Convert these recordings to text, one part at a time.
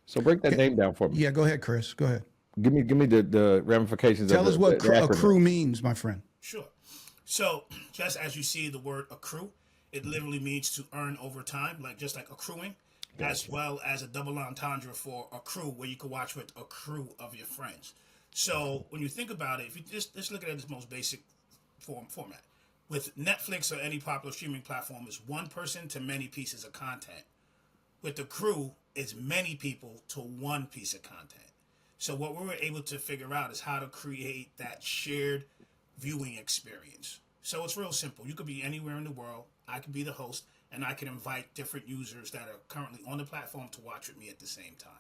So break that name down for me. Yeah, go ahead, Chris. Go ahead. Give me the ramifications Tell of us what the acronym. accrue means, my friend. Sure. So, just as you see the word accrue, it literally means to earn over time, just like accruing, as well as a double entendre for accrue, where you can watch with a crew of your friends. So, when you think about it, if you just look at it as most basic format, with Netflix or any popular streaming platform, is one person to many pieces of content. With the crew, it's many people to one piece of content. So what we were able to figure out is how to create that shared viewing experience. So it's real simple. You could be anywhere in the world. I could be the host, and I can invite different users that are currently on the platform to watch with me at the same time.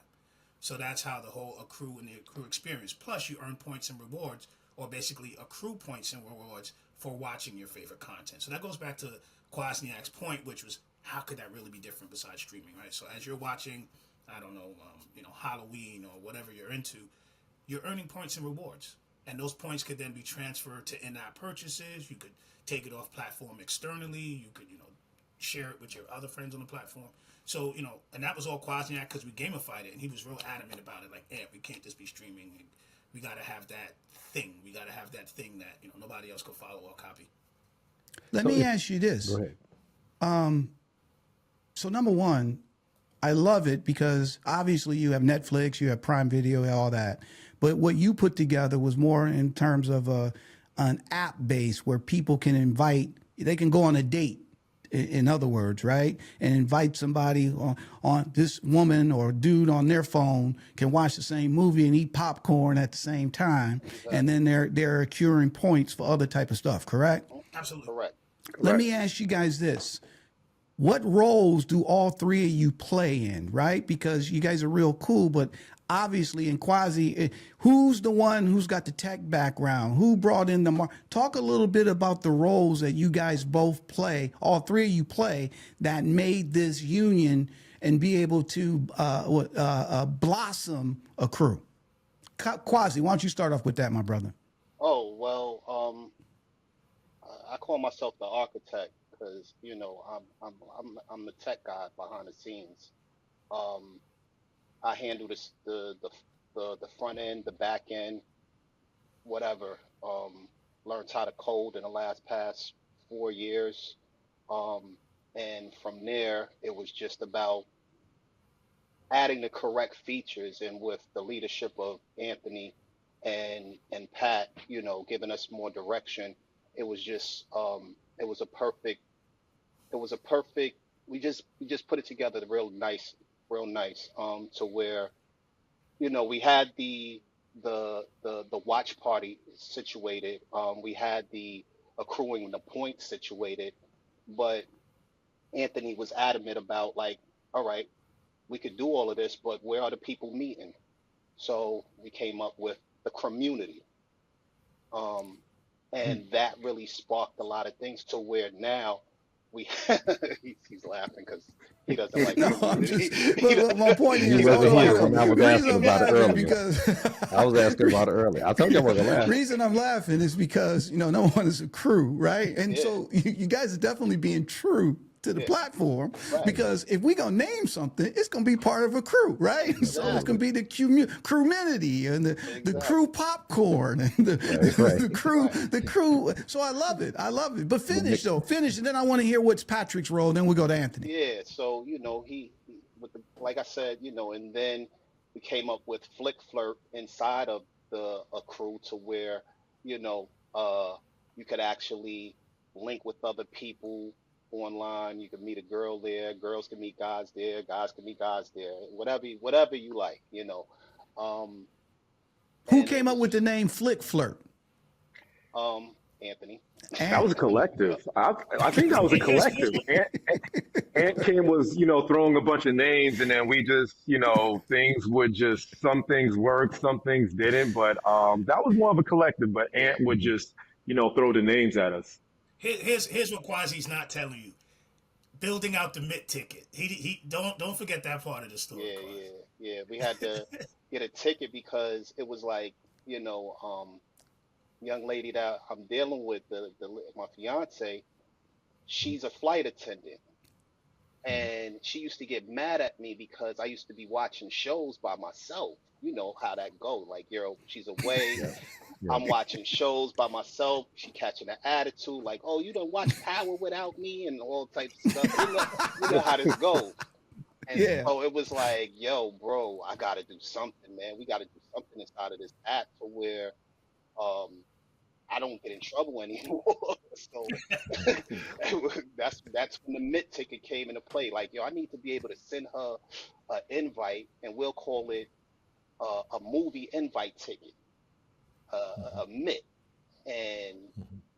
So that's how the whole accrue and the accrue experience. Plus, you earn points and rewards, or basically accrue points and rewards for watching your favorite content. So that goes back to Kwasniak's point, which was how could that really be different besides streaming, right? So as you're watching, I don't know, Halloween or whatever you're into, you're earning points and rewards. And those points could then be transferred to in-app purchases. You could take it off platform externally. You could, share it with your other friends on the platform. So, and that was all Kwasniak because we gamified it. And he was real adamant about it. Like, we can't just be streaming. We got to have that thing. We got to have that thing that, nobody else could follow or copy. Let me ask you this. Go ahead. So number one, I love it because obviously you have Netflix, you have Prime Video, all that. But what you put together was more in terms of an app base where people can they can go on a date, in other words, right? And invite somebody on this woman or dude on their phone can watch the same movie and eat popcorn at the same time. Exactly. And then they're accruing points for other type of stuff, correct? Absolutely. Correct. Let me ask you guys this. What roles do all three of you play in, right? Because you guys are real cool, but obviously in Quasi, who's the one who's got the tech background? Who brought in talk a little bit about the roles that you guys both play, all three of you play, that made this union and be able to blossom Akcru. Quasi, why don't you start off with that, my brother? Oh, well, I call myself the architect because, I'm the tech guy behind the scenes. I handle the front end, the back end, whatever. Learned how to code in the past 4 years. And from there, it was just about adding the correct features, and with the leadership of Anthony and Pat, giving us more direction, it was just we just put it together real nice, to where, we had the watch party situated, we had the accruing the points situated, but Anthony was adamant about, like, all right, we could do all of this, but where are the people meeting? So we came up with the crummunity. And that really sparked a lot of things to where now we he's laughing because he doesn't like but my point is, he wasn't here when I was asking about it earlier. I was asking about it earlier. I told you I wasn't laughing. The reason I'm laughing is because, no one is a crew, right? And so you guys are definitely being true to the platform, because if we're going to name something, it's going to be part of a crew, right? Exactly. So it's going to be the crewminity and the crew popcorn and the crew. So I love it. But finish, and then I want to hear what's Patrick's role. Then we'll go to Anthony. Yeah. So, he with like I said, and then we came up with Flirt inside of the Akcru, to where, you could actually link with other people online. You can meet a girl there, girls can meet guys there, guys can meet guys there, whatever you like, Who came up with the name Flirt? Anthony. That was a collective. I think that was a collective. Ant Kim was, throwing a bunch of names, and then we just, some things worked, some things didn't, but that was more of a collective. But Ant would just, throw the names at us. Here's what Quasi's not telling you. Building out the MIT ticket. He don't forget that part of the story. Yeah. We had to get a ticket because it was like, young lady that I'm dealing with, my fiance, she's a flight attendant. And she used to get mad at me because I used to be watching shows by myself. You know how that go. Like, she's away. Yeah. Yeah. I'm watching shows by myself. She catching an attitude like, "Oh, you don't watch Power without me," and all types of stuff. You know how this goes. And Yeah. so it was like, "Yo, bro, I gotta do something, man. We gotta do something inside of this app to where I don't get in trouble anymore." So that's when the mid ticket came into play. Like, yo, I need to be able to send her an invite, and we'll call it a movie invite ticket, a MIT, and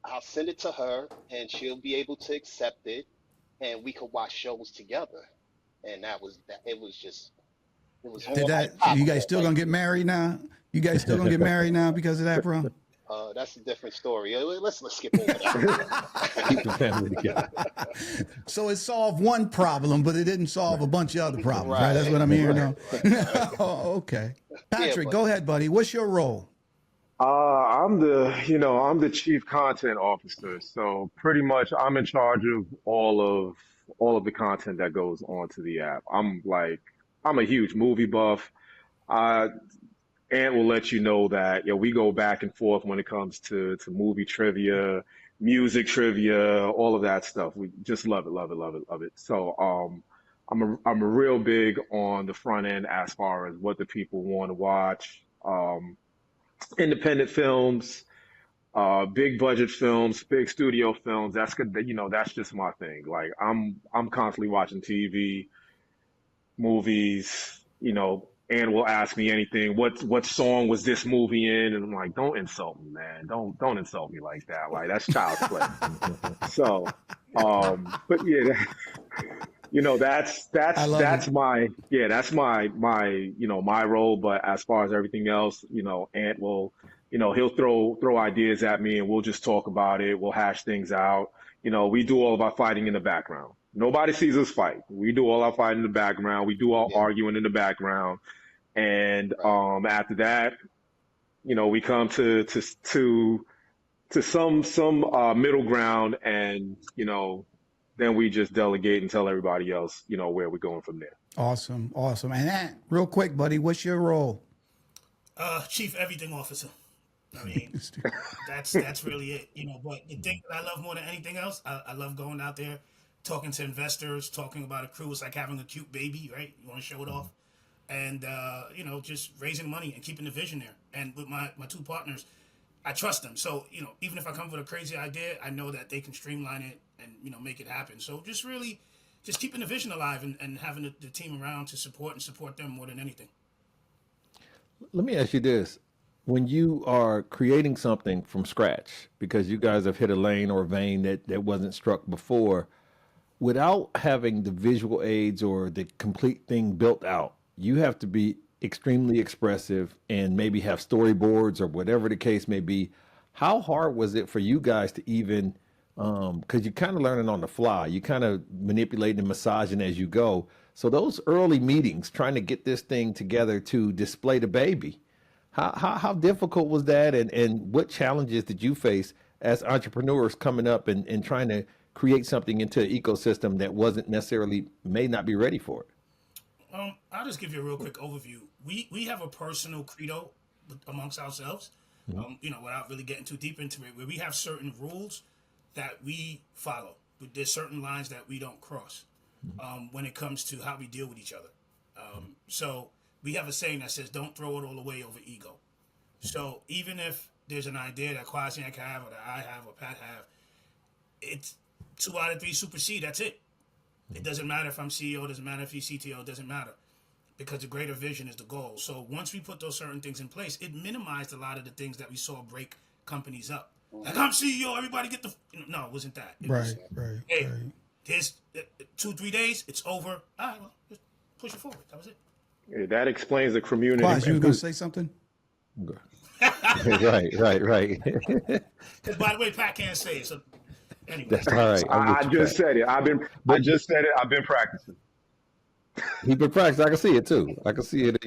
I'll send it to her, and she'll be able to accept it, and we could watch shows together. And that was that. It was just, it was. Did that? So you guys still gonna get married now? You guys still gonna get married now because of that, bro? That's a different story. Let's skip over that. Keep the family together. So it solved one problem, but it didn't solve a bunch of other problems, right? That's what I'm hearing now. Oh, okay. Patrick, go ahead, buddy. What's your role? I'm the chief content officer. So pretty much I'm in charge of all of the content that goes onto the app. I'm a huge movie buff. Ant will let you know that, we go back and forth when it comes to movie trivia, music trivia, all of that stuff. We just love it, love it, love it, love it. So I'm a real big on the front end as far as what the people want to watch. Independent films, big budget films, big studio films. That's good. That's just my thing. Like I'm constantly watching TV, movies, and will ask me anything. What song was this movie in? And I'm like, don't insult me, man. Don't insult me like that. Like that's child's play. So, but yeah, that's my role. But as far as everything else, Ant will, he'll throw ideas at me, and we'll just talk about it. We'll hash things out. We do all of our fighting in the background. Nobody sees us fight. We do all our fighting in the background. We do all arguing in the background. And after that, we come to some middle ground, and then we just delegate and tell everybody else, where we're going from there. Awesome. And that, real quick, buddy, what's your role? Chief Everything Officer. I mean, that's really it, But the thing that I love more than anything else, I love going out there, talking to investors, talking about Akcru. It's like having a cute baby, right? You want to show it off. And, just raising money and keeping the vision there. And with my two partners, I trust them. So, even if I come with a crazy idea, I know that they can streamline it and, make it happen. So just keeping the vision alive and having the team around to support them more than anything. Let me ask you this. When you are creating something from scratch, because you guys have hit a lane or a vein that wasn't struck before, without having the visual aids or the complete thing built out, you have to be extremely expressive and maybe have storyboards or whatever the case may be. How hard was it for you guys to even, because you're kind of learning on the fly, you kind of manipulating and massaging as you go. So those early meetings, trying to get this thing together to display the baby, how difficult was that? And what challenges did you face as entrepreneurs coming up and trying to create something into an ecosystem that may not be ready for it? I'll just give you a real quick overview. We have a personal credo amongst ourselves, without really getting too deep into it, where we have certain rules that we follow. There's certain lines that we don't cross when it comes to how we deal with each other. So we have a saying that says, don't throw it all away over ego. So even if there's an idea that Kwaz have, or that I have, or Pat have, it's 2 out of 3 supersede, that's it. It doesn't matter if I'm CEO, it doesn't matter if he's CTO, it doesn't matter, because the greater vision is the goal. So once we put those certain things in place, it minimized a lot of the things that we saw break companies up. Like, I'm CEO, everybody get the... No, it wasn't that. It was, hey, here's 2-3 days, it's over. All right, well, just push it forward. That was it. Yeah, that explains the community. Kwaz, you were going to say something? Right. Because, by the way, Pat can't say it, so... Anyway. That's all right. I just said it. I've been practicing. He's been practicing. I can see it too. I can see it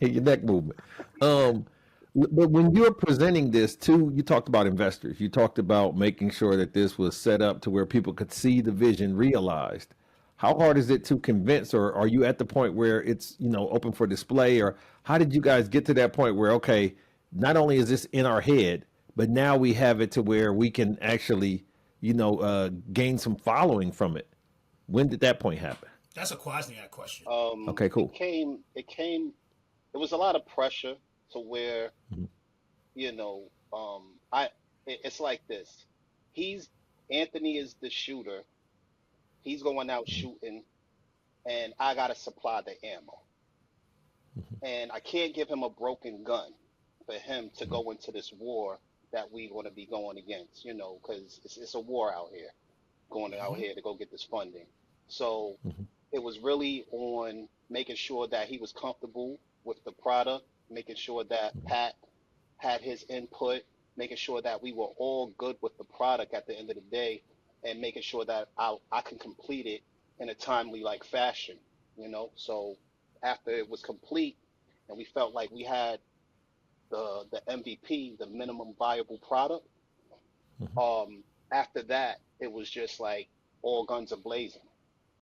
in your neck movement. But when you're presenting this to, you talked about investors. You talked about making sure that this was set up to where people could see the vision realized. how hard is it to convince, or are you at the point where it's, open for display, or how did you guys get to that point where, okay, not only is this in our head, but now we have it to where we can actually, gain some following from it? When did that point happen? That's a Kwasniak question. Okay, It cool. came, it was a lot of pressure to where, you know, it's like this. He's, Anthony is the shooter. He's going out shooting, and I gotta supply the ammo. And I can't give him a broken gun for him to go into this war that we're going to be going against, because it's a war out here, going out here to go get this funding. So it was really on making sure that he was comfortable with the product, making sure that Pat had his input, making sure that we were all good with the product at the end of the day, and making sure that I can complete it in a timely like fashion, So after it was complete, and we felt like we had the MVP, the minimum viable product. After that, it was just like all guns are blazing.